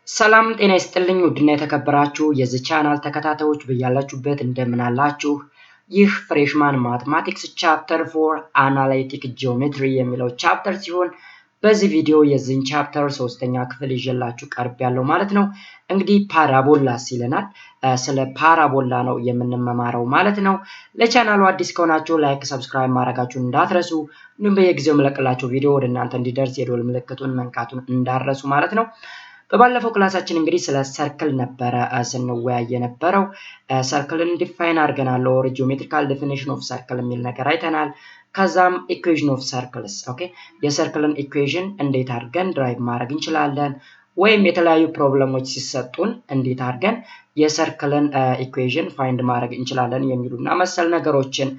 ሰላም ጤና ይስጥልኝ ውድና የተከበራችሁ የዚህ ቻናል ተከታታዮች በያላችሁበት እንደምን አላችሁ? ይህ ፍሬሽማን ማትማቲክስ ቻፕተር 4 አናላይቲክ ጂኦሜትሪ የሚለው ቻፕተር ሲሆን በዚህ ቪዲዮ የዚህን ቻፕተር ሶስተኛ ክፍል ይዤላችሁ ቀርቤያለሁ ማለት ነው። እንግዲህ ፓራቦላስ ይለናል። ስለ ፓራቦላ ነው የምንመማረው ማለት ነው። ለቻናሉ አዲስ ከሆናችሁ ላይክ፣ ሰብስክራይብ ማድረጋችሁን እንዳትረሱ። እንዲሁም በየጊዜው መለቅላችሁ ቪዲዮ ወደ እናንተ እንዲደርስ የደወል ምልክቱን መንካቱን እንዳትረሱ ማለት ነው። በባለፈው ክላሳችን እንግዲህ ስለ ሰርክል ነበረ ስንወያይ የነበረው። ሰርክልን ዲፋይን አድርገናል። ኦር ጂኦሜትሪካል ዴፊኒሽን ኦፍ ሰርክል የሚል ነገር አይተናል። ከዛም ኢኩዌሽን ኦፍ ሰርክልስ ኦኬ፣ የሰርክልን ኢኩዌሽን እንዴት አድርገን ድራይቭ ማድረግ እንችላለን፣ ወይም የተለያዩ ፕሮብሌሞች ሲሰጡን እንዴት አድርገን የሰርክልን ኢኩዌሽን ፋይንድ ማድረግ እንችላለን የሚሉና መሰል ነገሮችን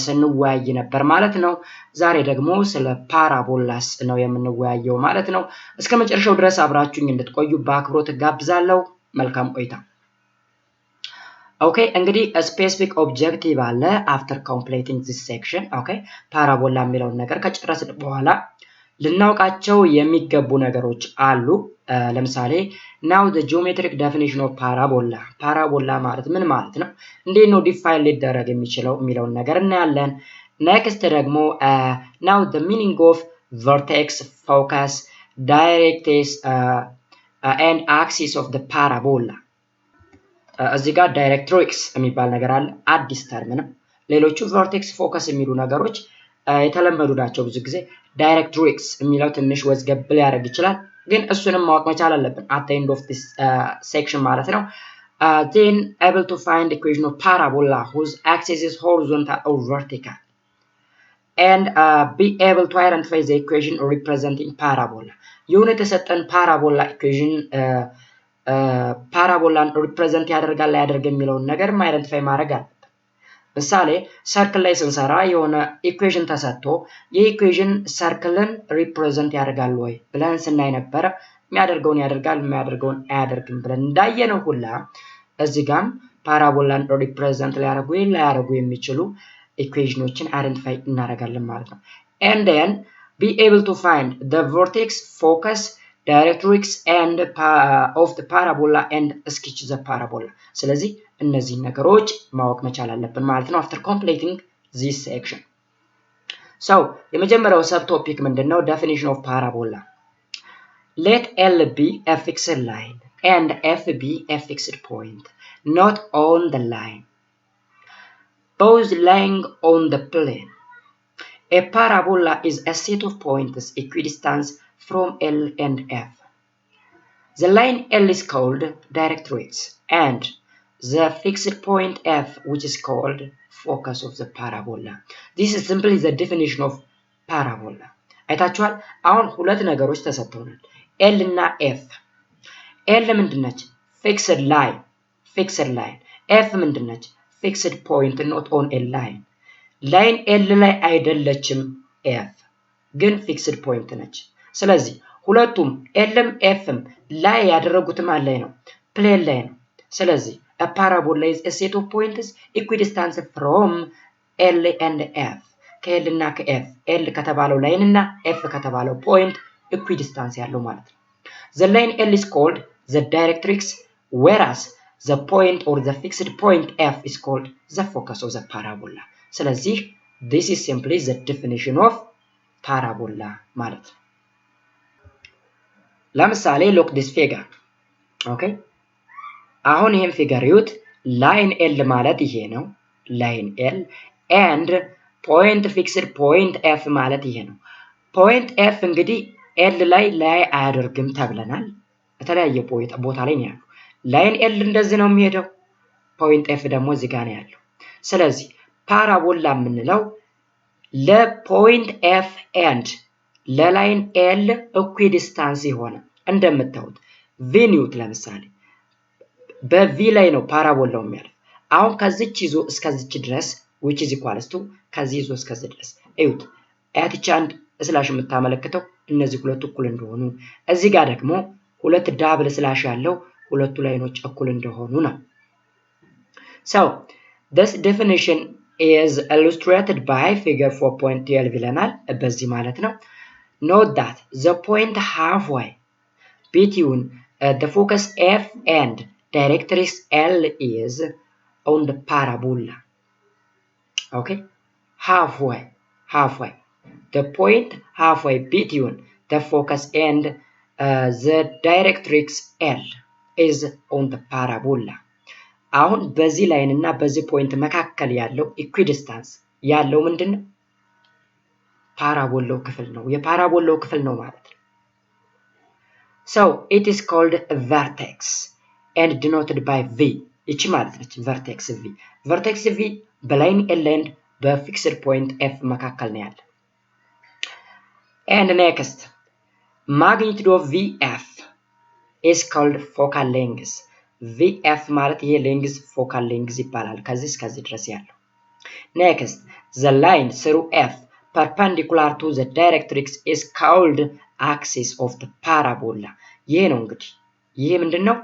ስንወያይ ነበር ማለት ነው። ዛሬ ደግሞ ስለ ፓራቦላስ ነው የምንወያየው ማለት ነው። እስከ መጨረሻው ድረስ አብራችሁኝ እንድትቆዩ በአክብሮት ጋብዛለሁ። መልካም ቆይታ። ኦኬ እንግዲህ ስፔሲፊክ ኦብጀክቲቭ አለ አፍተር ኮምፕሊቲንግ ዚስ ሴክሽን። ኦኬ ፓራቦላ የሚለውን ነገር ከጨረስን በኋላ ልናውቃቸው የሚገቡ ነገሮች አሉ። ለምሳሌ now the geometric definition of parabola ፓራቦላ ማለት ምን ማለት ነው፣ እንዴት ነው ዲፋይን ሊደረግ የሚችለው የሚለውን ነገር እናያለን። ኔክስት ደግሞ now the meaning of vertex, focus, directrix and axis of the parabola። እዚህ ጋር directrix የሚባል ነገር አለ፣ አዲስ ተርም ነው። ሌሎቹ vertex፣ focus የሚሉ ነገሮች የተለመዱ ናቸው ብዙ ጊዜ። Directrix የሚለው ትንሽ ወዝገብ ሊያደርግ ይችላል፣ ግን እሱንም ማወቅ መቻል አለብን at the end of this section ማለት ነው። Then able to find equation of parabola whose axis is horizontal or vertical and be able to identify the equation representing parabola። የሆነ የተሰጠን ፓራቦላ ኢኩዌሽን ፓራቦላን ሪፕሬዘንት ያደርጋል አያደርግም የሚለውን ነገር አይደንቲፋይ ማድረግ አለ። ምሳሌ ሰርክል ላይ ስንሰራ የሆነ ኢኩዌሽን ተሰጥቶ የኢኩዌሽን ሰርክልን ሪፕሬዘንት ያደርጋል ወይ ብለን ስናይ ነበር። የሚያደርገውን ያደርጋል የሚያደርገውን አያደርግም ብለን እንዳየነው ሁላ እዚህ ጋም ፓራቦላን ሪፕሬዘንት ሊያደርጉ የሚችሉ ኢኩዌሽኖችን አይደንቲፋይ እናደርጋለን ማለት ነው። and then be able to find the vertex, focus, directrix and of the parabola and sketch the parabola። ስለዚህ እነዚህ ነገሮች ማወቅ መቻል አለብን ማለት ነው after completing this section። so የመጀመሪያው ሰብ ቶፒክ ምንድነው? definition of parabola። let L be a fixed line and F be a fixed point not on the line, both lying on the plane. A parabola is a set of points equidistant from L and F. The line L is called directrix and the fixed point F, which is called focus of the parabola. This is simply the definition of parabola. አይታችኋል። አሁን ሁለት ነገሮች ተሰጥተውናል፣ L እና F። L ምንድነች? fixed line F ምንድነች? fixed point not on a line። ላይን L ላይ አይደለችም F ግን fixed point ነች። ስለዚህ ሁለቱም Lም Fም ላይ ያደረጉት ማን ላይ ነው? ፕሌን ላይ ነው። ስለዚህ a parabola is a set of points equidistant from L and F። ከL እና ከF L ከተባለው ላይን እና F ከተባለው ፖይንት equidistant ያለው ማለት ነው። the line L is called the directrix whereas the point or the fixed point F is called the focus of the parabola። ስለዚህ this is simply the definition of parabola ማለት ነው። ለምሳሌ look this figure okay። አሁን ይሄን ፊገር ይዩት። ላይን L ማለት ይሄ ነው ላይን L and point fixed point F ማለት ይሄ ነው። point F እንግዲህ L ላይ አያደርግም ተብለናል። የተለያየ ቦታ ላይ ነው ያለው። ላይን L እንደዚህ ነው የሚሄደው፣ point F ደግሞ እዚህ ጋር ነው ያለው። ስለዚህ ፓራቦላ የምንለው ለፖይንት F and ለላይን L ኢኩዊዲስታንስ የሆነ እንደምታዩት ቬኒዩት ለምሳሌ በV ላይ ነው ፓራቦላው የሚያልፍ። አሁን ከዚች ይዞ እስከዚች ድረስ which is equals to ከዚህ ይዞ እስከዚህ ድረስ እዩት። አያትቻ አንድ ስላሽ የምታመለክተው እነዚህ ሁለቱ እኩል እንደሆኑ፣ እዚህ ጋር ደግሞ ሁለት ዳብል ስላሽ ያለው ሁለቱ ላይኖች እኩል እንደሆኑ ነው። so this definition is illustrated by figure 4.12 ይለናል። በዚህ ማለት ነው note that the point halfway between the focus F and directrix L is on the parabola. Okay, halfway. The point halfway between the focus and the directrix L is on the parabola. አሁን በዚህ ላይን እና በዚህ ፖይንት መካከል ያለው ኢኩዲስታንስ ያለው ምንድነው? ፓራቦላው ክፍል ነው። የፓራቦላው ክፍል ነው ማለት ነው። So it is called a vertex and denoted by V. እቺ ማለት ነች vertex V. vertex V በላይን L and በፊክስድ ፖይንት F መካከል ነው ያለው። And next, magnitude of VF is called focal length. VF ማለት ይሄ length focal length ይባላል ከዚህ እስከዚህ ድረስ ያለው። Next, the line through F perpendicular to the directrix is called axis of the parabola. ይሄ ነው እንግዲህ ይሄ ምንድነው?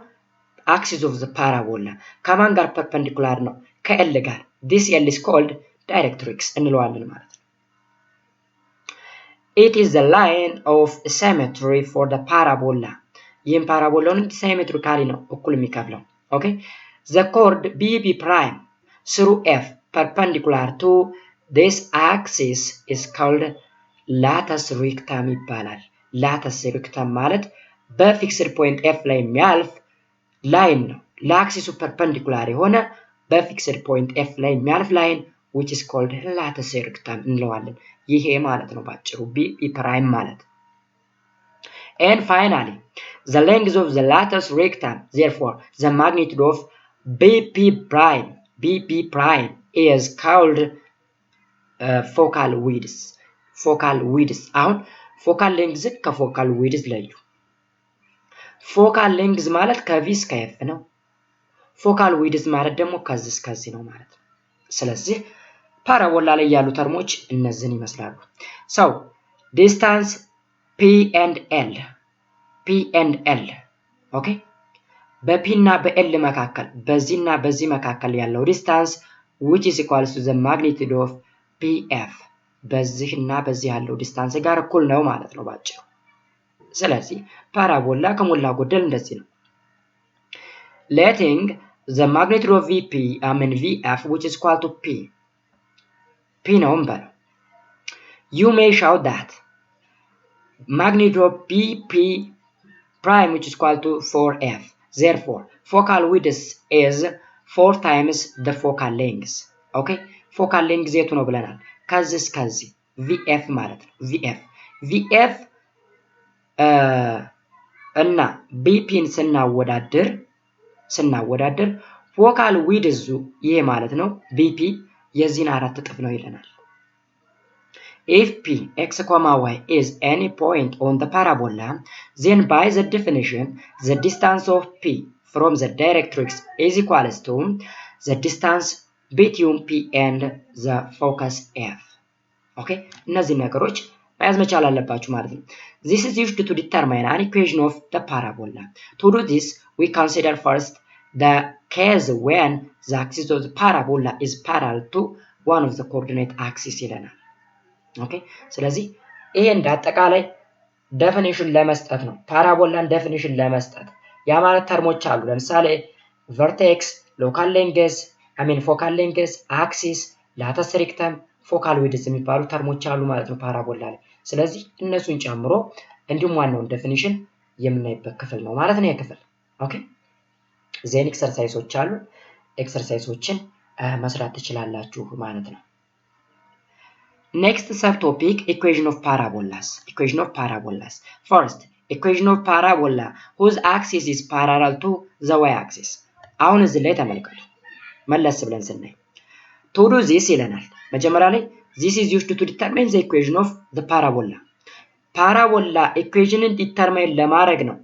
axis of the parabola ከማን ጋር perpendicular ነው? ከL ጋር. This L is called directrix እንለዋለን ማለት ነው። It is the line of symmetry for the parabola. ይህም ፓራቦላውን symmetrically ነው እኩል የሚከፍለው። Okay, the chord BB prime through F perpendicular to this axis is called latus rectum ይባላል። latus rectum ማለት በፊክስድ ፖይንት F ላይ የሚያልፍ ላይን ነው። ለአክሲሱ perpendicular የሆነ በፊክስድ ፖይንት F ላይ የሚያልፍ ላይን which is called latus rectum እንለዋለን። ይሄ ማለት ነው ባጭሩ BB prime ማለት። And finally, the length of the latus rectum, therefore, the magnitude of BP prime is called focal width. Focal width. አሁን focal length ከfocal width ለዩ። focal length ማለት ከV እስከ F ነው። focal width ማለት ደግሞ ከዚህ እስከዚህ ነው ማለት ነው። ስለዚህ ፓራቦላ ላይ ያሉ ተርሞች እነዚህን ይመስላሉ። So, distance P and L. Okay? በP እና በL መካከል በዚህና በዚህ መካከል ያለው ዲስታንስ which is equals to the magnitude of PF በዚህና በዚህ ያለው ዲስታንስ ጋር እኩል ነው ማለት ነው ባጭሩ። ስለዚህ ፓራቦላ ከሞላ ጎደል እንደዚህ ነው። Letting the magnitude of VF which is equal to P ነው እንበለው። You may show that magnitude of BP prime which is equal to 4F. Therefore, focal width is 4 times the focal length. Okay? Focal length የቱ ነው ብለናል? ከዚህ እስከዚህ VF ማለት ነው። VF እና BPን ስናወዳድር focal width ይሄ ማለት ነው BP የዚህን 4 እጥፍ ነው ይለናል። If P, x, y is any point on the parabola, then by the definition, the distance of P from the directrix is equal to the distance between P and the focus F. Okay? እነዚህ ነገሮች መያዝ መቻል አለባችሁ ማለት ነው። This is used to determine an equation of the parabola. To do this, we consider first the case when the axis of the parabola is parallel to one of the coordinate axes ይለናል። ኦኬ ስለዚህ ይሄ እንደ አጠቃላይ ዴፊኒሽን ለመስጠት ነው። ፓራቦላን ዴፊኒሽን ለመስጠት ያ ማለት ተርሞች አሉ። ለምሳሌ ቨርቴክስ፣ ሎካል ሌንግዝ፣ ፎካል ሌንግዝ፣ አክሲስ፣ ላተስ ሬክተም፣ ፎካል ዊድዝ የሚባሉ ተርሞች አሉ ማለት ነው ፓራቦላ ላይ። ስለዚህ እነሱን ጨምሮ እንዲሁም ዋናውን ዴፊኒሽን የምናይበት ክፍል ነው ማለት ነው የክፍል። ኦኬ ዜን ኤክሰርሳይሶች አሉ። ኤክሰርሳይሶችን መስራት ትችላላችሁ ማለት ነው። Next subtopic, equation of parabolas. First, equation of parabola whose axis is parallel to the y-axis. አሁን እዚህ ላይ ተመልከቱ። መለስ ብለን ስናይ to do this ይለናል። መጀመሪያ ላይ this is used to determine the equation of the parabola. ፓራቦላ ኢኩዌሽንን ዲተርማይን ለማድረግ ነው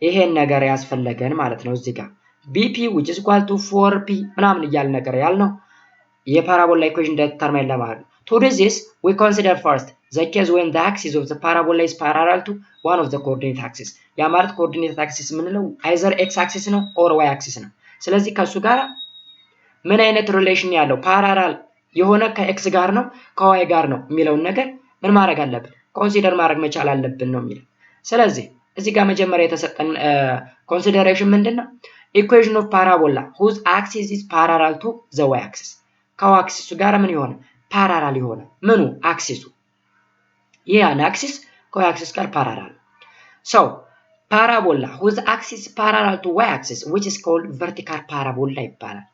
ይሄን ነገር ያስፈልገን ማለት ነው። እዚህ ጋር BP which is equal to 4P ምናምን እያል ነገር ያልነው የፓራቦላ ኢኩዌሽን ዲተርማይን ለማድረግ ነው። To do this, we consider first the case when the axis of the parabola is parallel to one of the coordinate axes. ያ ማለት coordinate axis ምንለው either x axis ነው or y axis ነው። ስለዚህ ከሱ ጋር ምን አይነት ሪሌሽን ያለው ፓራላል የሆነ ከx ጋር ነው ከy ጋር ነው የሚለውን ነገር ምን ማድረግ አለብን? ኮንሲደር ማድረግ መቻል አለብን ነው የሚለው። ስለዚህ እዚህ ጋር መጀመሪያ የተሰጠን ኮንሲደሬሽን ምንድነው? equation of parabola whose axis is parallel to the y axis ከአክሲሱ ጋር ምን ይሆነ? ፓራላል ይሆነ። ምኑ? አክሲሱ። ያን አክሲስ ከy axis ጋር ፓራላል። so parabola whose axis is parallel to y axis which is called vertical parabola ይባላል።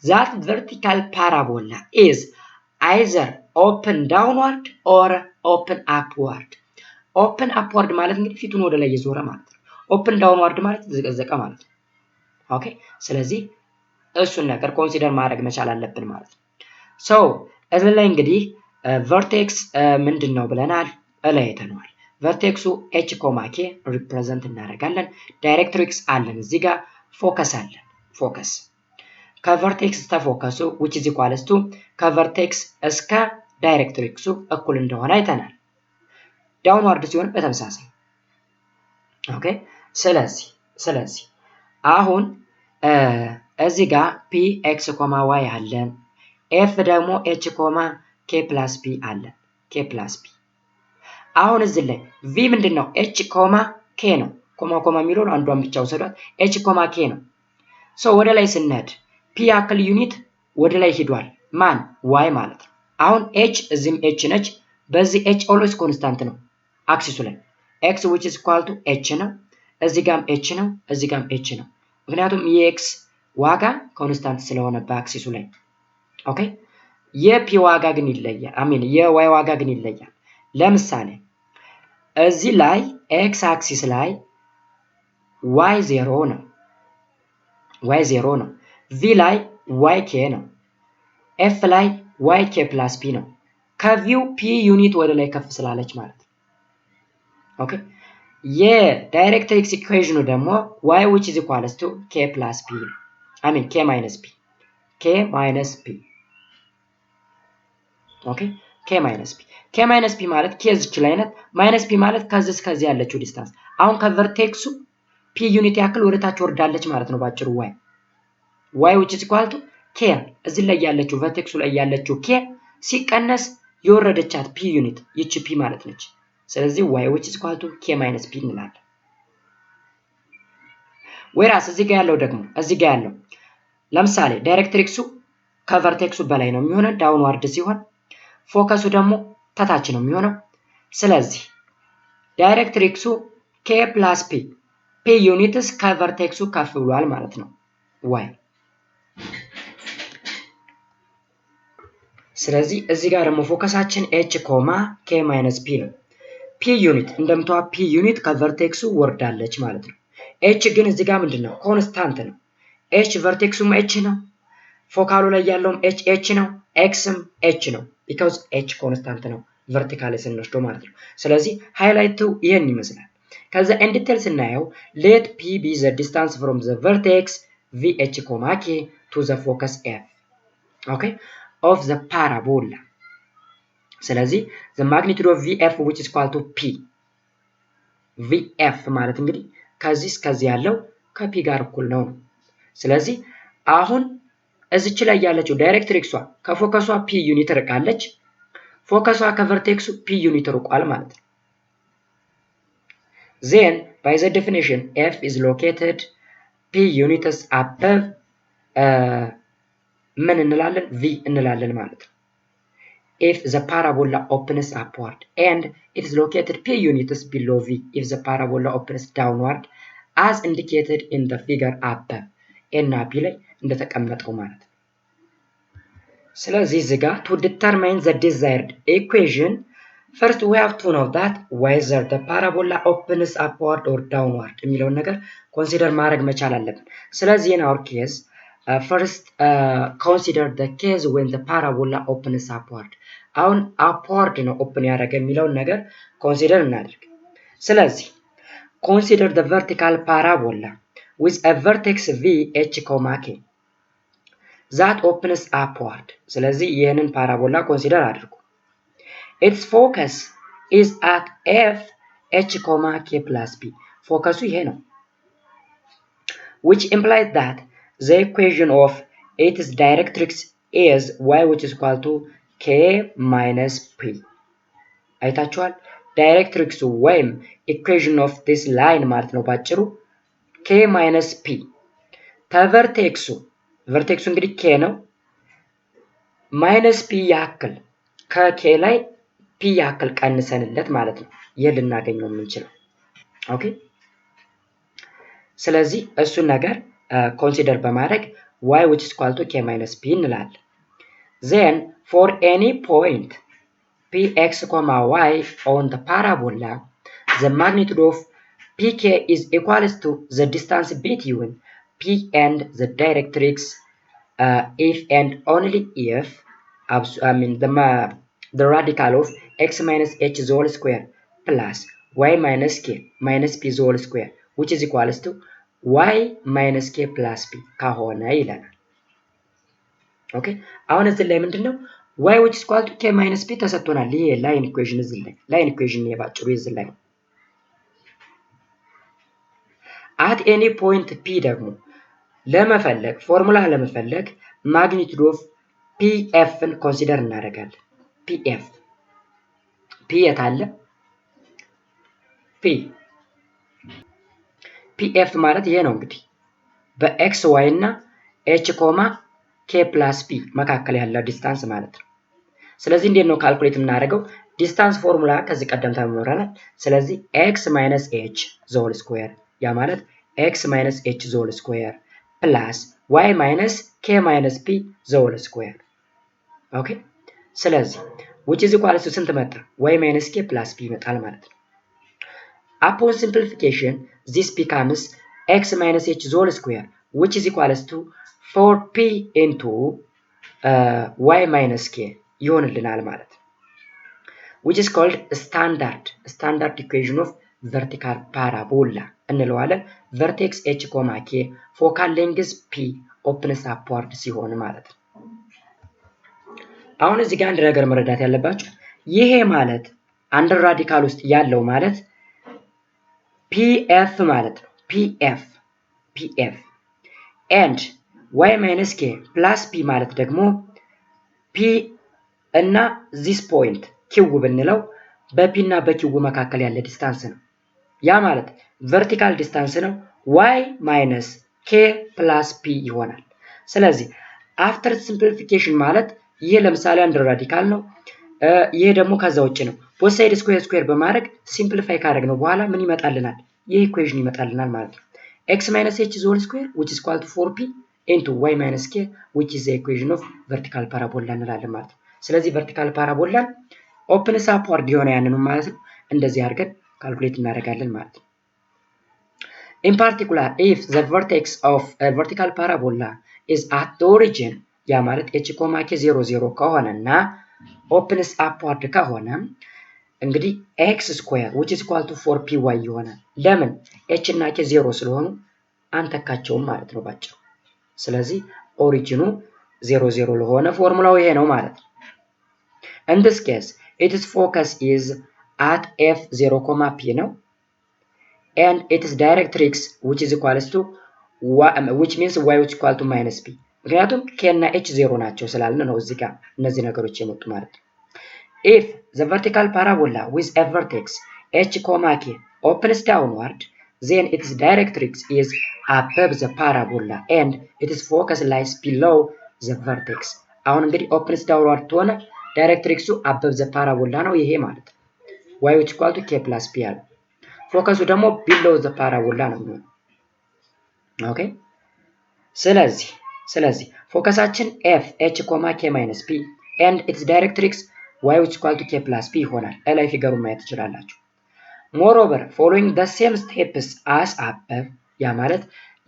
that vertical parabola is either open downward or open upward. open upward ማለት እንግዲህ ፊቱን ወደ ላይ እየዞረ ማለት ነው። open downward ማለት ዘቀዘቀ ማለት ነው። ኦኬ ስለዚህ እሱን ነገር ኮንሲደር ማድረግ መቻል አለብን ማለት ነው። ሶ እዚህ ላይ እንግዲህ ቨርቴክስ ምንድነው ብለናል? እለይተናል። ቨርቴክሱ h, k ሪፕሬዘንት እናደርጋለን። ዳይሬክትሪክስ አለን እዚህ ጋር ፎከስ አለን። ፎከስ ከቨርቴክስ ተፎከሱ which is equals to ከቨርቴክስ እስከ ዳይሬክትሪክሱ እኩል እንደሆነ አይተናል። ዳውንዋርድ ሲሆን በተመሳሳይ ኦኬ ስለዚህ አሁን እዚህ ጋር p x, y አለን። f ደግሞ h, k plus p አለን። k plus p አሁን እዚህ ላይ v ምንድነው? h, k ነው። ኮማ የሚለውን አንዷን ብቻ ወሰዷት። h, k ነው። ሶ ወደ ላይ ስንሄድ p ያክል ዩኒት ወደ ላይ ሄዷል። ማን? y ማለት ነው። አሁን h እዚህም h ነች። በዚህ h ኦልዌይስ ኮንስታንት ነው አክሲሱ ላይ x which is equal to h ነው። እዚህ ጋርም h ነው፣ እዚህ ጋርም h ነው። ምክንያቱም የx ዋጋ ኮንስታንት ስለሆነ በአክሲሱ ላይ ኦኬ። የp ዋጋ ግን ይለያል። የy ዋጋ ግን ይለያል። ለምሳሌ እዚህ ላይ x አክሲስ ላይ y 0 ነው። v ላይ yk ነው። f ላይ yk plus p ነው። ከቪው p ዩኒት ወደ ላይ ከፍ ስላለች ማለት ነው። ኦኬ የዳይሬክትሪክስ ኢኩዌሽኑ ደግሞ y which is equals to k plus p k minus p ኦኬ k minus p ማለት k እዚች ላይ ናት። ማይነስ p ማለት ከዚህ እስከዚህ ያለችው ዲስታንስ። አሁን ከቨርቴክሱ p ዩኒት ያክል ወደ ታች ወርዳለች ማለት ነው ባጭሩ y which is equal to k እዚህ ላይ ያለችው ቨርቴክሱ ላይ ያለችው k ሲቀነስ የወረደቻት p ዩኒት ይቺ p ማለት ነች። ስለዚህ y which is equal to k minus p እንላለን። ወይራስ እዚህ ጋር ያለው ለምሳሌ ዳይሬክትሪክሱ ከቨርቴክሱ በላይ ነው የሚሆነው ዳውንዋርድ ሲሆን ፎከሱ ደግሞ ታች ነው የሚሆነው። ስለዚህ ዳይሬክትሪክሱ k plus p ዩኒትስ ከቨርቴክሱ ከፍ ብሏል ማለት ነው y። ስለዚህ እዚህ ጋር ደግሞ ፎከሳችን h, k minus p ነው። p ዩኒት እንደምታው p ዩኒት ከቨርቴክሱ ወርዳለች ማለት ነው። h ግን እዚህ ጋር ምንድነው? ኮንስታንት ነው። h ቨርቴክሱም h ነው። ፎካሉ ላይ ያለውም h ነው። xም h ነው because h ኮንስታንት ነው ቨርቲካሊ ስንወስደው ማለት ነው። ስለዚህ ሃይላይቱ ይሄን ይመስላል። ከዛ ኢን ዲቴል ስናየው let p be the distance from the vertex vh, k to the focus f okay of the parabola. ስለዚህ the magnitude of vf which is equal to p vf ማለት እንግዲህ ከዚህ እስከዚህ ያለው ከp ጋር እኩል ነው። ስለዚህ አሁን እዚች ላይ ያለችው ዳይሬክትሪክሷ ከፎከሷ p ዩኒት ርቃለች። ፎከሷ ከቨርቴክሱ p ዩኒት ርቋል ማለት ነው። then by the definition f is located p units above ምን እንላለን? v እንላለን ማለት ነው። if the parabola opens upward and it is located p units below v if the parabola opens downward as indicated in the figure above እና p ላይ እንደተቀመጠው ማለት ነው። ስለዚህ እዚህ ጋር to determine the desired equation first we have to know that whether the parabola opens upward or downward የሚለውን ነገር ኮንሲደር ማድረግ መቻል አለብን። ስለዚህ in our case first consider the case when the parabola opens upward አሁን upward ነው open ያደረገ የሚለውን ነገር ኮንሲደር እናድርግ። ስለዚህ consider the vertical parabola with a vertex v h, k that opens upward ስለዚህ ይሄንን ፓራቦላ ኮንሲደር አድርጉ። its focus is at f h, k plus p ፎከሱ ይሄ ነው which implies that the equation of its directrix is y which is equal to k minus p አይታችኋል። Directrix ወይም equation of this line ማለት ነው ባጭሩ k minus p ተቨርቴክሱ እንግዲህ k ነው minus p ያክል ከk ላይ p ያክል ቀንሰንለት ማለት ነው ይሄ ልናገኘው የምንችለው ኦኬ ስለዚህ እሱን ነገር ኮንሲደር በማድረግ y which is equal to k minus p እንላለን then for any point px, y on the parabola, the magnitude of pk is equal to the distance between p and the directrix if and only if the radical of x minus h the whole square plus y minus k minus p the whole square which is equal to y minus k plus p ከሆነ ይለናል ኦኬ አሁን እዚህ ላይ ምንድነው y which is equal to k minus p ተሰጥቶናል ይሄ ላይን ኢኩዌሽን እዚህ ላይ ላይን ኢኩዌሽን ነው ባጭሩ እዚህ ላይ at any point p ደግሞ ለመፈለግ ፎርሙላ ለመፈለግ ማግኒቲዩድ ኦፍ pf ን ኮንሲደር እናደርጋለን pf p የት አለ pf ማለት ይሄ ነው እንግዲህ በx y እና h k plus p መካከል ያለው ዲስታንስ ማለት ነው ስለዚህ እንዴት ነው ካልኩሌት የምናደርገው ዲስታንስ ፎርሙላ ከዚህ ቀደም ተመረናል ስለዚህ x minus h the whole square ያ ማለት x minus h the whole square plus y minus k minus p the whole square ኦኬ ስለዚህ which is equal to ስንት መጣ y minus k plus p ይመጣል ማለት ነው upon simplification this becomes x minus h the whole square which is equal to 4p into y minus k ይሆንልናል ማለት which is called standard equation of vertical parabola እንለዋለን vertex h, k focal length p opens upward ሲሆን ማለት ነው አሁን እዚህ ጋር አንድ ነገር መረዳት ያለባችሁ ይሄ ማለት አንደር ራዲካል ውስጥ ያለው ማለት pf ማለት ነው pf and y minus k plus p ማለት ደግሞ p እና this point q ብንለው በp እና በq መካከል ያለ ዲስታንስ ነው ያ ማለት vertical ዲስታንስ ነው y minus k plus p ይሆናል ስለዚህ after simplification ማለት ይሄ ለምሳሌ አንድ ራዲካል ነው ይሄ ደግሞ ከዛ ውጪ ነው both side square በማድረግ ሲምፕሊፋይ ካደረግነው በኋላ ምን ይመጣልናል ይሄ ኢኩዌሽን ይመጣልናል ማለት ነው x minus h the whole square which is equal to 4p into y minus k which is the equation of vertical parabola እንላለን ማለት ነው ስለዚህ vertical parabola opens upward የሆነ ያንኑ ማለት ነው እንደዚህ አድርገን ካልኩሌት እናደርጋለን ማለት ነው in particular if the vertex of a vertical parabola is at the origin ያ ማለት h, k 00 ከሆነና opens upward ከሆነ እንግዲህ x square which is equal to 4py ይሆናል ለምን h እና k 0 ስለሆኑ አንተካቸውም ማለት ነው ባጭሩ ስለዚህ ኦሪጂኑ 00 ለሆነ ፎርሙላው ይሄ ነው ማለት ነው in this case its focus is at f 0, p ነው and its directrix which is equal to which means y which is equal to minus p ምክንያቱም k እና h 0 ናቸው ስላልን ነው እዚህ ጋር እነዚህ ነገሮች የመጡ ማለት ነው if the vertical parabola with a vertex h, k opens downward then its directrix is above the parabola and its focus lies below the vertex አሁን እንግዲህ opens downward ሆነ directrixu above the parabola ነው ይሄ ማለት y which is equal to k plus p ያለው ፎከሱ ደግሞ below the parabola ነው ኦኬ ስለዚህ ፎከሳችን f h, k minus p and its directrix y which is equal to k plus p ይሆናል ላይ ፊገሩን ማየት ትችላላችሁ moreover following the same steps as above ያ ማለት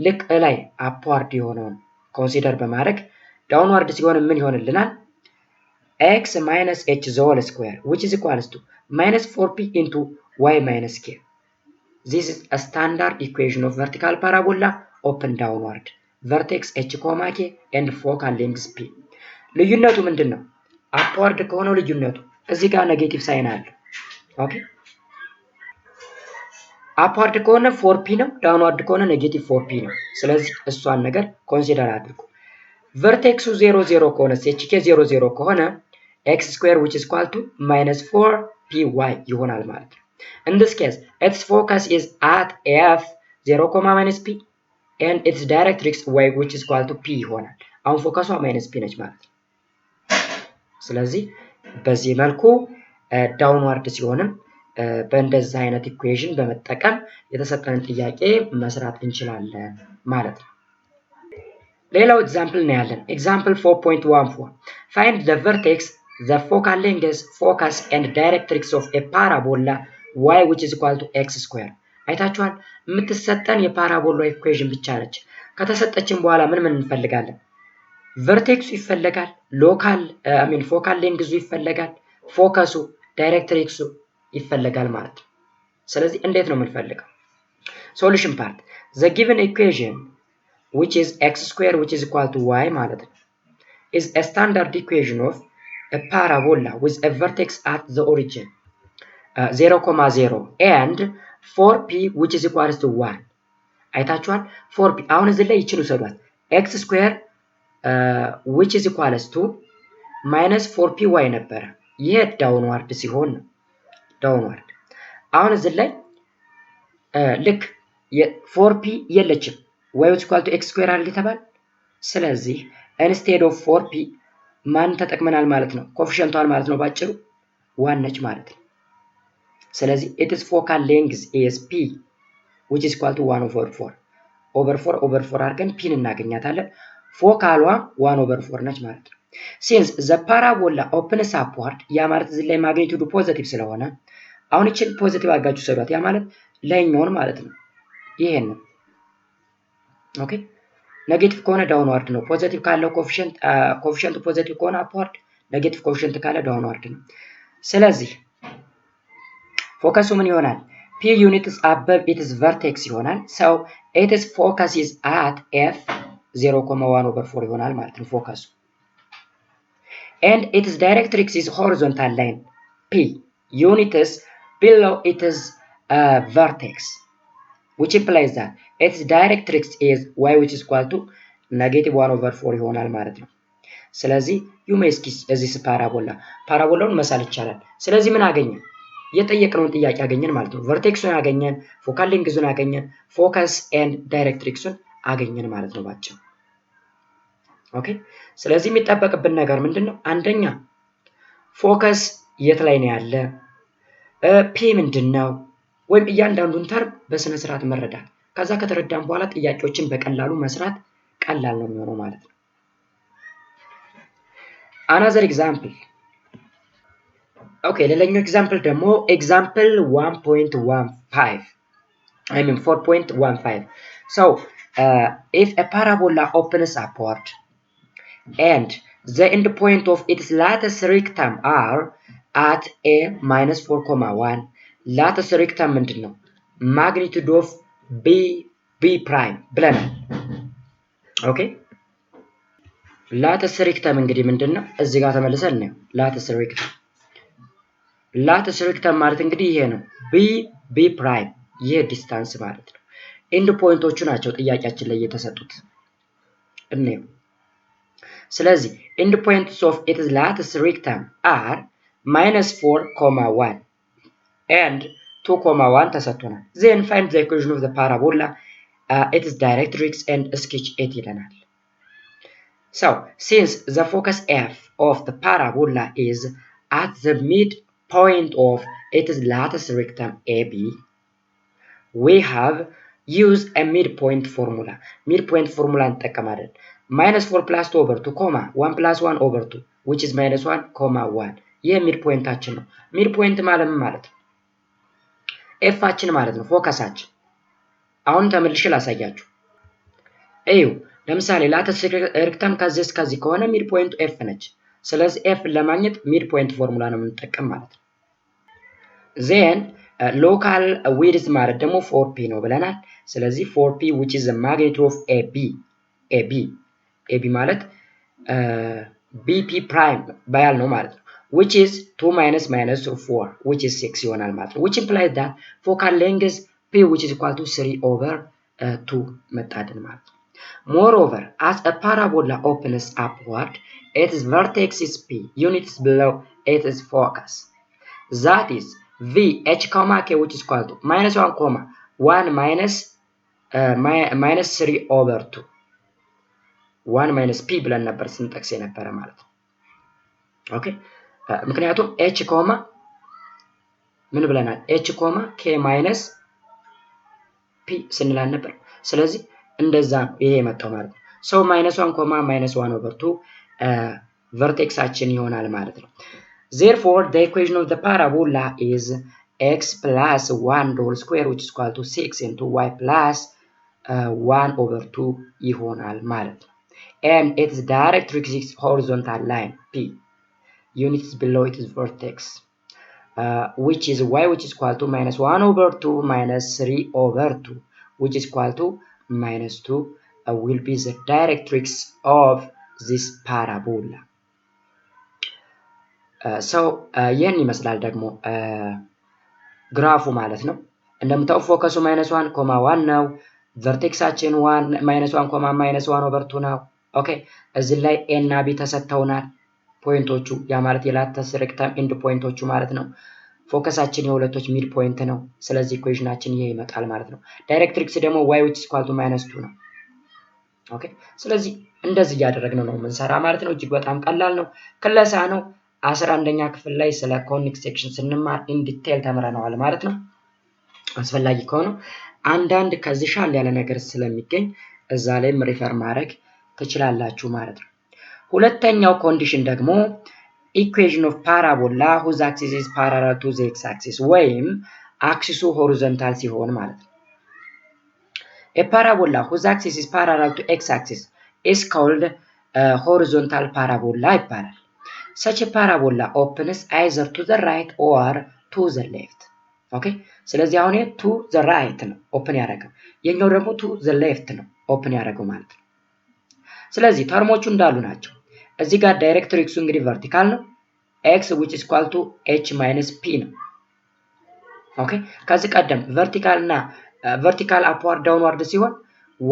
ልክ ላይ upward የሆነውን ኮንሲደር በማድረግ downward ሲሆን ምን ይሆንልናል x minus h the whole square which is equal to minus 4p into y minus k this is a standard equation of vertical parabola open downward vertex h, k and focal length p ልዩነቱ ምንድነው upward ከሆነ ልዩነቱ እዚህ ጋር ኔጌቲቭ ሳይን አለ ኦኬ upward ከሆነ 4p ነው downward ከሆነ ኔጌቲቭ 4p ነው ስለዚህ እሷን ነገር ኮንሲደር አድርጉ vertexu 00 ከሆነ hk 00 ከሆነ x square which is equal to minus 4py ይሆናል ማለት ነው In this case, its focus is at f 0, minus p and its directrix y which is equal to p ይሆናል። አሁን ፎከሷ minus p ነች ማለት ነው። ስለዚህ በዚህ መልኩ ዳውንዋርድ ሲሆንም በእንደዚህ አይነት ኢኩዌሽን በመጠቀም የተሰጠንን ጥያቄ መስራት እንችላለን ማለት ነው። ሌላው ኤግዛምፕል ነው ያለን። ኤግዛምፕል 4.14 find the vertex, the focal length, focus and directrix of a parabola y which is equal to x square። አይታችኋል? የምትሰጠን የፓራቦላ ኢኩዌሽን ብቻ ነች። ከተሰጠችን በኋላ ምን እንፈልጋለን? ቨርቴክሱ ይፈለጋል፣ ፎካል ሌንግዙ ይፈለጋል፣ ፎከሱ ዳይሬክትሪክሱ ይፈለጋል ማለት ነው። ስለዚህ እንዴት ነው የምንፈልገው? ሶሉሽን ፓርት the given equation which is x square which is equal to y ማለት ነው is a standard equation of a parabola with a vertex at the origin 0, and 4p which is equal to 1 አይታችኋል? 4p አሁን እዚህ ላይ ይችላል ሰዷት x square which is equal to minus 4py ነበረ። ይሄ ዳውንዋርድ ሲሆን ነው ዳውንዋርድ። አሁን እዚህ ላይ ልክ 4p የለችም y is equal to x square አለ ተባል። ስለዚህ instead of 4p ማን ተጠቅመናል ማለት ነው? ኮኤፊሺየንቷን ማለት ነው ባጭሩ 1 ነች ማለት ነው። ስለዚህ it is focal length is p which is equal to 1 over 4 over 4 አድርገን p እናገኛታለን። ፎካሏ 1 over 4 ነች ማለት ነው። since the parabola opens upward ያ ማለት እዚህ ላይ ማግኒቲዩዱ ፖዚቲቭ ስለሆነ አሁን እቺን ፖዚቲቭ አድርጋችሁ ሰዷት። ያ ማለት ላይኛውን ማለት ነው ይሄን ነው። ኦኬ ኔጌቲቭ ከሆነ ዳውንዋርድ ነው። ፖዚቲቭ ካለው ኮኤፊሺየንቱ ፖዚቲቭ ከሆነ አፕዋርድ፣ ኔጌቲቭ ኮኤፊሺየንት ካለ ዳውንዋርድ ነው። ስለዚህ ፎከሱ ምን ይሆናል? p units above its vertex ይሆናል። so its focus is at f 0,1 over 4 ይሆናል ማለት ነው ፎከሱ። and its directrix is horizontal line p units below its vertex, which implies that its directrix is y which is equal to -1 over 4 ይሆናል ማለት ነው። ስለዚህ ዩሜስኪ እዚህ ፓራቦላውን መሳል ይቻላል። ስለዚህ ምን አገኘን? የጠየቅነውን ጥያቄ አገኘን ማለት ነው። ቨርቴክሱን አገኘን፣ ፎካል ሌንግዙን አገኘን፣ ፎከስ ኤንድ ዳይሬክትሪክሱን አገኘን ማለት ነው ባጭሩ። ኦኬ ስለዚህ የሚጠበቅብን ነገር ምንድነው? አንደኛ ፎከስ የት ላይ ነው ያለ፣ ፒ ምንድነው፣ ወይም እያንዳንዱን ተርም በስነ ስርዓት መረዳት። ከዛ ከተረዳን በኋላ ጥያቄዎችን በቀላሉ መስራት ቀላል ነው የሚሆነው ማለት ነው። another example okay ሌላኛው ኤግዛምፕል ደግሞ ኤግዛምፕል 4.15 so if a parabola opens upward and the end point of its lattice rectum are at a -4,1 lattice rectum ምንድነው? magnitude of b prime ብለናል። ኦኬ lattice rectum እንግዲህ ምንድነው? እዚህ ጋር ተመልሰን ነው lattice rectum ማለት እንግዲህ ይሄ ነው b prime ይሄ ዲስታንስ ማለት ነው። ኤንድ ፖይንቶቹ ናቸው ጥያቄያችን ላይ የተሰጡት እንየው። ስለዚህ end points of its lattice rectum are -4,1 and 2,1 ተሰጥቶናል። then find the equation of the parabola, its directrix and sketch it ይለናል። so since the focus f of the parabola is at the midpoint of its lattice rectum AB, we have used a midpoint formula እንጠቀማለን። -4 plus 2 over 2, 1 plus 1 over 2 which is -1, 1 ይሄ ሚድፖይንታችን ነው። ሚድፖይንት ማለት ኤፋችን ማለት ነው ፎከሳችን። አሁን ተመልሼ ላሳያችሁ። እዩ ለምሳሌ ላቲስ ሬክተም ከዚህ እስከዚህ ከሆነ ሚድፖይንቱ ኤፍ ነች። ስለዚህ ኤፍ ለማግኘት ሚድፖይንት ፎርሙላ ነው የምንጠቀም ማለት ነው። ዜን ሎካል ዊድዝ ማለት ደግሞ 4p ነው ብለናል። ስለዚህ 4p which is the magnitude of AB ማለት BP prime ባያል ነው ማለት ነው። which is 2 minus 4 which is 6 ይሆናል ማለት ነው። which implies that focal length p which is equal to 3 over 2 መጣድን ማለት ነው። Moreover, as a parabola opens upward, its vertex is p units below its focus. That is, v h comma k which is equal to minus 1 comma 1 minus 3 over 2 1 minus p ብለን ነበር ስንጠቅስ የነበረ ማለት ነው። ኦኬ ምክንያቱም h ኮማ ምን ብለናል h ኮማ k minus p ስንላል ነበር። ስለዚህ እንደዛ ይሄ የመጣው ማለት ነው። so minus 1 comma minus 1 over 2 vertexaችን ይሆናል ማለት ነው። therefore the equation of the parabola is x plus 1 whole square which is equal to 6 into y plus 1 over 2 ይሆናል ማለት ነው። and its directrix is horizontal line p units below its vertex which is y which is equal to minus 1 over 2 minus 3 over 2 which is equal to minus 2 will be the directrix of this parabola. So ይህን ይመስላል ደግሞ ግራፉ ማለት ነው። እንደምታው ፎከሱ minus 1 comma 1 ነው። ቨርቴክሳችን 1 minus 1 comma minus 1 over 2 ነው። ኦኬ እዚህ ላይ a እና b ተሰጥተውናል ፖይንቶቹ ያ ማለት የላተስ ሬክታም ኤንድ ፖይንቶቹ ማለት ነው። ፎከሳችን የሁለቶች ሚድ ፖይንት ነው። ስለዚህ ኢኩዌሽናችን ይሄ ይመጣል ማለት ነው። ዳይሬክትሪክስ ደግሞ y which is equal to minus 2 ነው። ኦኬ ስለዚህ እንደዚህ ያደረግነው ነው የምንሰራ ማለት ነው። እጅግ በጣም ቀላል ነው። ክለሳ ነው። 11ኛ ክፍል ላይ ስለ ኮኒክ ሴክሽን ስንማር ኢን ዲቴል ተምረናል ማለት ነው። አስፈላጊ ከሆነ አንዳንድ ከዚህ ሻል ያለ ነገር ስለሚገኝ እዛ ላይም ሪፈር ማድረግ ትችላላችሁ ማለት ነው። ሁለተኛው ኮንዲሽን ደግሞ equation of parabola whose axis is parallel to the x-axis ወይም አክሲሱ ሆሪዞንታል ሲሆን ማለት ነው። a parabola whose axis is parallel to x-axis is called horizontal parabola ይባላል። such a parabola opens either to the right or to the left. okay ስለዚህ አሁን to the right ነው ኦፕን ያደረገው የኛው ደግሞ to the left ነው ኦፕን ያደረገው ማለት ነው። ስለዚህ ተርሞቹ እንዳሉ ናቸው። እዚህ ጋር ዳይሬክትሪክሱ እንግዲህ ቨርቲካል ነው x which is equal to h minus p ነው። ኦኬ ከዚህ ቀደም ቨርቲካል አፕዋርድ ዳውንዋርድ ሲሆን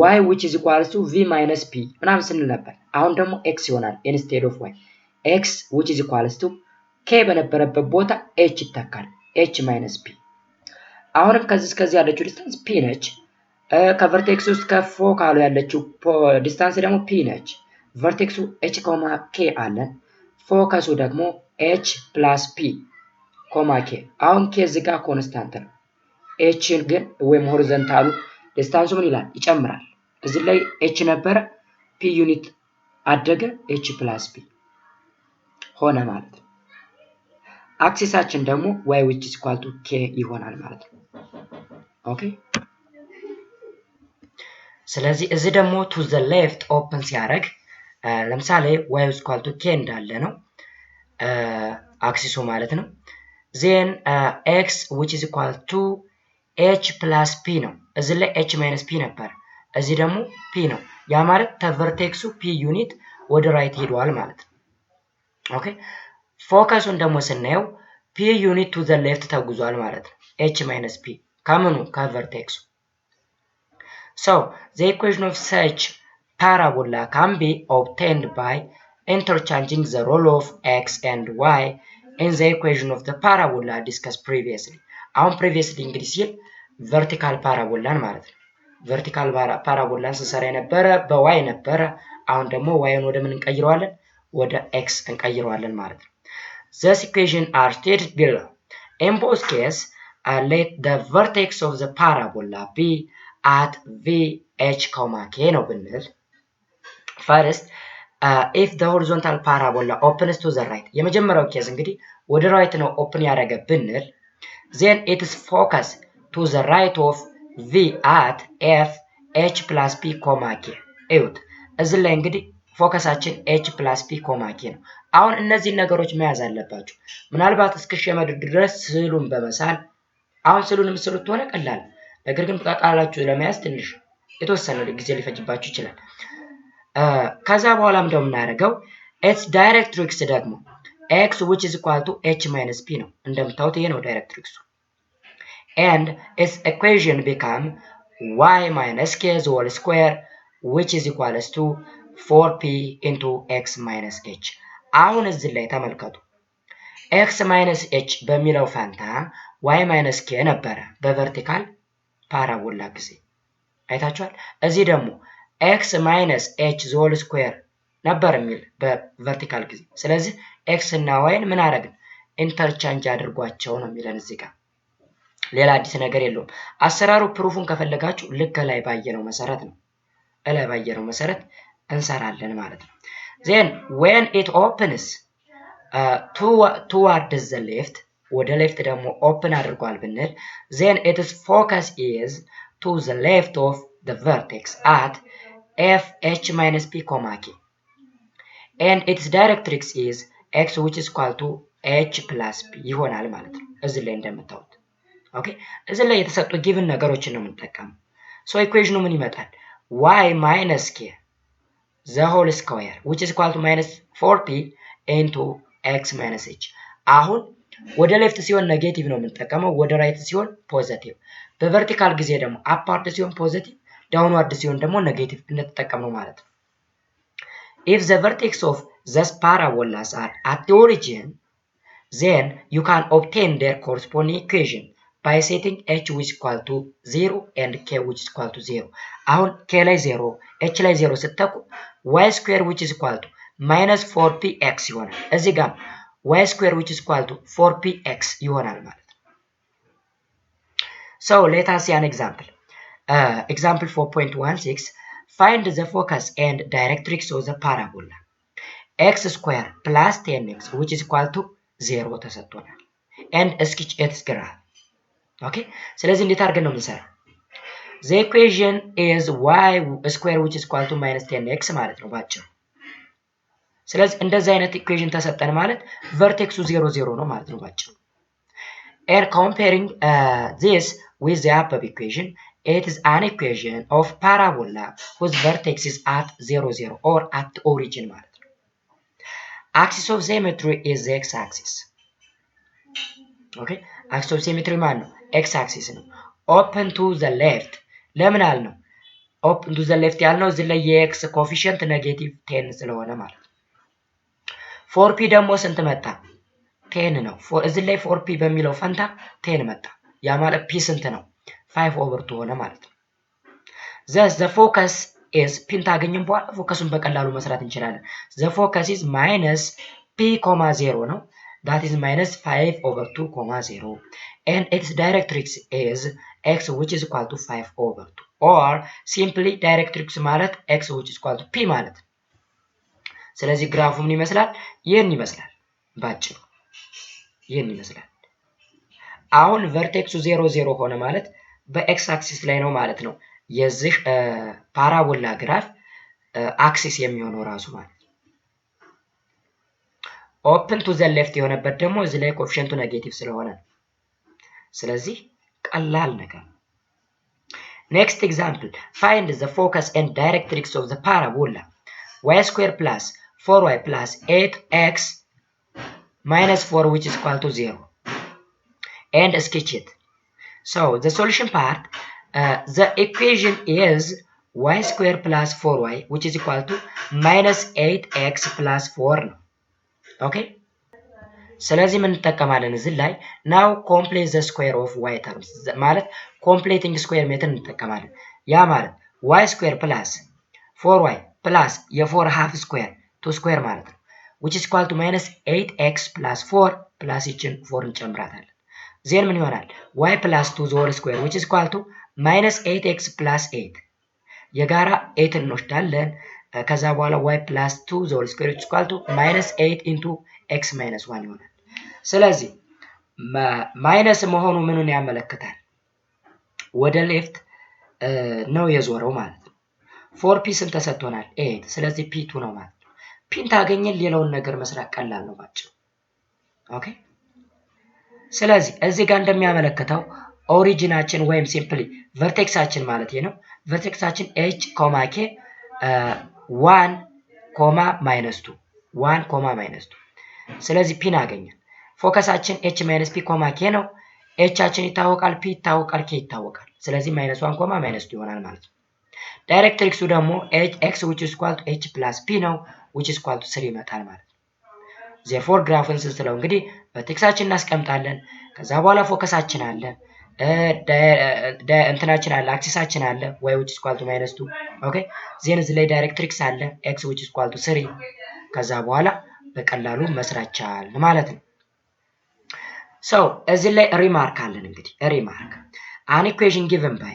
y which is equal to v minus p ምናምን ስንል ነበር። አሁን ደግሞ x ይሆናል instead of y x which is equal to k በነበረበት ቦታ h ይተካል h minus p። አሁንም ከዚህ ያለችው ዲስታንስ p ነች። ከቨርቴክስ ውስጥ ከፎካሉ ያለችው ዲስታንስ ደግሞ p ነች። ቨርቴክሱ h k አለን። ፎከሱ ደግሞ h plus p k አሁን k እዚህ ጋር ኮንስታንት ነው። h ግን ወይም ሆሪዞንታሉ ዲስታንሱ ምን ይላል ይጨምራል። እዚህ ላይ h ነበረ p ዩኒት አደገ h plus p ሆነ ማለት ነው። አክሲሳችን ደግሞ y which is equal to k ይሆናል ማለት ነው። ኦኬ ስለዚህ እዚህ ደግሞ to the left open ሲያደርግ ለምሳሌ y is equal to k እንዳለ ነው አክሲሱ ማለት ነው። then x which is equal to h plus p ነው። እዚህ ላይ h minus p ነበር እዚህ ደግሞ p ነው። ያ ማለት ተቨርቴክሱ p ዩኒት ወደ ራይት ሄዷል ማለት ነው። ኦኬ ፎከሱን ደግሞ ስናየው p ዩኒት to the left ተጉዟል ማለት ነው። h minus p ከምኑ ከቨርቴክሱ so the equation of such parabola can be obtained by interchanging the role of x and y in the equation of the parabola discussed previously. አሁን previously እንግዲህ ሲል vertical parabola ማለት ነው። vertical parabola ስንሰራ የነበረ በy ነበረ። አሁን ደግሞ yን ወደ ምን እንቀይረዋለን? ወደ x እንቀይረዋለን ማለት ነው። This equation are stated below. In both cases, let the vertex of the parabola be at v h comma k ነው ብንል first if the horizontal parabola opens to the right የመጀመሪያው ኬዝ እንግዲህ ወደ ራይት ነው ኦፕን ያደረገ ብንል then it is focus to the right of v at f h plus p comma k እዩት እዚህ ላይ እንግዲህ ፎከሳችን h plus p comma k ነው። አሁን እነዚህ ነገሮች መያዝ አለባችሁ። ምናልባት እስከሸመድ ድረስ ስዕሉን በመሳል አሁን ስዕሉን ምስሉት ሆነ ቀላል ነገር ግን በቃላችሁ ለመያዝ ትንሽ የተወሰነ ጊዜ ሊፈጅባችሁ ይችላል። ከዛ በኋላም ደግሞ እናደርገው its directrix ደግሞ x which is equal to h minus p ነው። እንደምታውቁት ይሄ ነው ዳይሬክትሪክሱ and its equation become y minus k whole square which is equal to 4p into x minus h። አሁን እዚህ ላይ ተመልከቱ x minus h በሚለው ፋንታ y minus k ነበረ በቨርቲካል ፓራቦላ ጊዜ አይታችኋል። እዚህ ደግሞ x minus h whole square ነበር የሚል በቨርቲካል ጊዜ። ስለዚህ x እና y ምን አደረግን? ኢንተርቻንጅ አድርጓቸው ነው የሚለን እዚህ ጋር። ሌላ አዲስ ነገር የለውም። አሰራሩ ፕሩፉን ከፈለጋችሁ ልክ ላይ ባየነው መሰረት ነው። ላይ ባየነው መሰረት እንሰራለን ማለት ነው። then when it opens towards the left ወደ ሌፍት ደግሞ ኦፕን አድርጓል ብንል then its focus is to the left of the vertex at f h minus p comma k and its directrix is x which is equal to h plus p ይሆናል ማለት ነው። እዚህ ላይ እንደምታዩት ኦኬ። እዚህ ላይ የተሰጡ ጊቭን ነገሮችን ነው የምንጠቀመው። ሶ ኢኩዌሽኑ ምን ይመጣል? y minus k the whole square which is equal to minus 4p into x minus h። አሁን ወደ ሌፍት ሲሆን ኔጌቲቭ ነው የምንጠቀመው፣ ወደ ራይት ሲሆን ፖዚቲቭ። በቨርቲካል ጊዜ ደግሞ አፓርት ሲሆን ፖዚቲቭ፣ ዳውንዋርድ ሲሆን ደግሞ ኔጌቲቭ እንጠቀመው ማለት ነው። if the vertex of these parabolas are at the origin then you can obtain their corresponding equation by setting h which is equal to 0 and k which is equal to 0። አሁን k ላይ 0 h ላይ 0 ስትተኩ y square which is equal to minus 4px ይሆናል። እዚህ ጋር y square which is equal to 4px ይሆናል ማለት ነው። so let us see an example. Example 4.16 find the focus and directrix of the parabola x square plus 10x which is equal to 0 ተሰጥቶናል and sketch its graph። ኦኬ ስለዚህ እንዴት አድርገን ነው የምንሰራው? the equation is y square which is equal to minus 10x ማለት ነው ባጭሩ። ስለዚህ እንደዚህ አይነት ኢኩዌሽን ተሰጠን ማለት ቨርቴክሱ 0 0 ነው ማለት ነው ባጭሩ። and comparing this with the above equation it is an equation of parabola whose vertex is at 0 0 or at the origin ማለት ነው። axis of symmetry is the x axis. ኦኬ axis of symmetry ማለት ነው x axis ነው። open to the left ለምን አለ ነው open to the left ያልነው እዚህ ላይ የx ኮኤፊሺየንት ኔጌቲቭ 10 ስለሆነ ማለት ነው። 4p ደግሞ ስንት መጣ? 10 ነው። እዚህ ላይ 4p በሚለው ፈንታ 10 መጣ። ያ ማለት p ስንት ነው? 5/2 ሆነ ማለት ነው። thus the focus is p ታገኘን በኋላ ፎከሱን በቀላሉ መስራት እንችላለን። the focus is minus p, 0 ነው። that is minus 5/2, 0 and its directrix is x which is equal to 5/2 or simply directrix ማለት x which is equal to p ማለት ነው። ስለዚህ ግራፉ ምን ይመስላል? ይሄን ይመስላል ባጭሩ ይሄን ይመስላል። አሁን ቨርቴክሱ 0 0 ሆነ ማለት በኤክስ አክሲስ ላይ ነው ማለት ነው የዚህ ፓራቦላ ግራፍ አክሲስ የሚሆነው ራሱ ማለት ነው። ኦፕን ቱ ዘ ሌፍት የሆነበት ደግሞ እዚህ ላይ ኮኤፊሺየንቱ ኔጌቲቭ ስለሆነ ነው። ስለዚህ ቀላል ነገር። next example find the focus and directrix of the parabola y square plus 4y plus 8x minus 4 which is equal to 0 and sketch it. So the solution part the equation is y square plus 4y which is equal to minus 8x plus 4 ነው። okay ስለዚህ ምን እንጠቀማለን እዚህ ላይ now complete the square of y terms ማለት completing square method እንጠቀማለን። ያ ማለት y square plus 4y plus የ4 half square 2 square ማለት ነው which is equal to minus 8x plus 4 plus ይችን 4 እንጨምራታለን። ዜን ምን ይሆናል? y plus 2 the whole square which is equal to minus 8x plus 8 የጋራ 8 እንወስዳለን። ከዛ በኋላ y plus 2 the whole square which is equal to minus 8 into x minus 1 ይሆናል። ስለዚህ ማይነስ መሆኑ ምኑን ያመለክታል? ወደ ሌፍት ነው የዞረው ማለት ነው። 4p ስንት ተሰጥቶናል? 8 ስለዚህ p2 ነው ማለት ነው። ፒን ታገኘን ሌላውን ነገር መስራት ቀላል ነው ባጭሩ። ኦኬ ስለዚህ እዚህ ጋር እንደሚያመለክተው ኦሪጂናችን ወይም ሲምፕሊ ቨርቴክሳችን ማለት ነው ቨርቴክሳችን h, k 1, -2 ስለዚህ ፒን አገኘን። ፎከሳችን h - p, k ነው። hአችን ይታወቃል፣ p ይታወቃል፣ k ይታወቃል። ስለዚህ -1, -2 ይሆናል ማለት ነው። ዳይሬክትሪክሱ ደግሞ x which is equal to h plus p ነው which is equal to 3 ይመጣል ማለት ነው። therefore ግራፉን ስንስለው እንግዲህ ቨርቴክሳችን እናስቀምጣለን ከዛ በኋላ ፎከሳችን አለ እንትናችን አለ አክሲሳችን አለ y which is equal to -2 ኦኬ ዜን እዚህ ላይ ዳይሬክትሪክስ አለ x which is equal to 3 ከዛ በኋላ በቀላሉ መስራት ቻል ማለት ነው so እዚህ ላይ ሪማርክ አለን እንግዲህ ሪማርክ an equation given by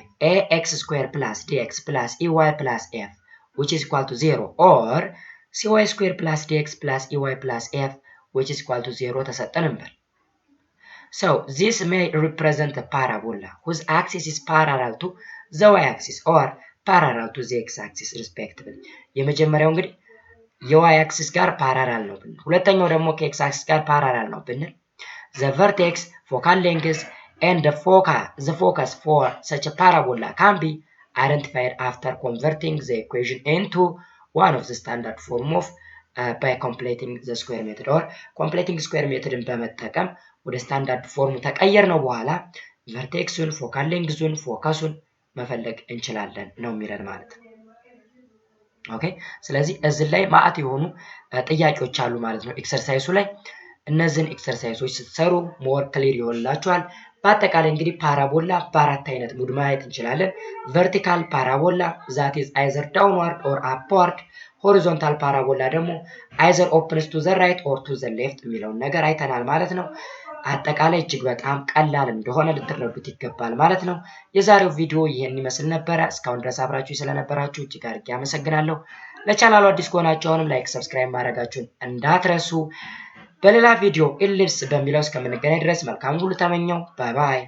ax square plus dx plus ey plus f which is equal to 0 or cy square plus dx plus ey plus f which is equal to 0 ተሰጠን እንበል so this may represent a parabola whose axis is parallel to the y-axis or parallel to the x-axis respectively የመጀመሪያው እንግዲህ y-axis ጋር parallel ነው ብንል ሁለተኛው ደግሞ ከx-axis ጋር parallel ነው ብንል the vertex focal length and the focus for such a parabola can be identified after converting the equation into one of the standard form of by completing the square method or completing square method በመጠቀም ወደ ስታንዳርድ ፎርም ተቀየር ነው በኋላ ቨርቴክሱን ፎካል ሌንግዙን ፎከሱን መፈለግ እንችላለን ነው የሚለን ማለት ነው ኦኬ ስለዚህ እዚህ ላይ ማአት የሆኑ ጥያቄዎች አሉ ማለት ነው ኤክሰርሳይሱ ላይ እነዚህን ኤክሰርሳይሶች ስትሰሩ ሞር ክሊር ይሆንላችኋል በአጠቃላይ እንግዲህ ፓራቦላ በአራት አይነት ሙድ ማየት እንችላለን vertical parabola that is either downward or upward horizontal parabola ደግሞ either opens to the right or to the left የሚለውን ነገር አይተናል ማለት ነው አጠቃላይ እጅግ በጣም ቀላል እንደሆነ ልትረዱት ይገባል ማለት ነው የዛሬው ቪዲዮ ይሄን ይመስል ነበር እስካሁን ድረስ አብራችሁ ስለነበራችሁ እጅግ አድርጌ አመሰግናለሁ ለቻናሉ አዲስ ከሆናችሁ አሁንም ላይክ ሰብስክራይብ ማድረጋችሁን እንዳትረሱ በሌላ ቪዲዮ ኢሊፕስ በሚለው እስከምንገናኝ ድረስ መልካም ሁሉ ተመኘው ባይ ባይ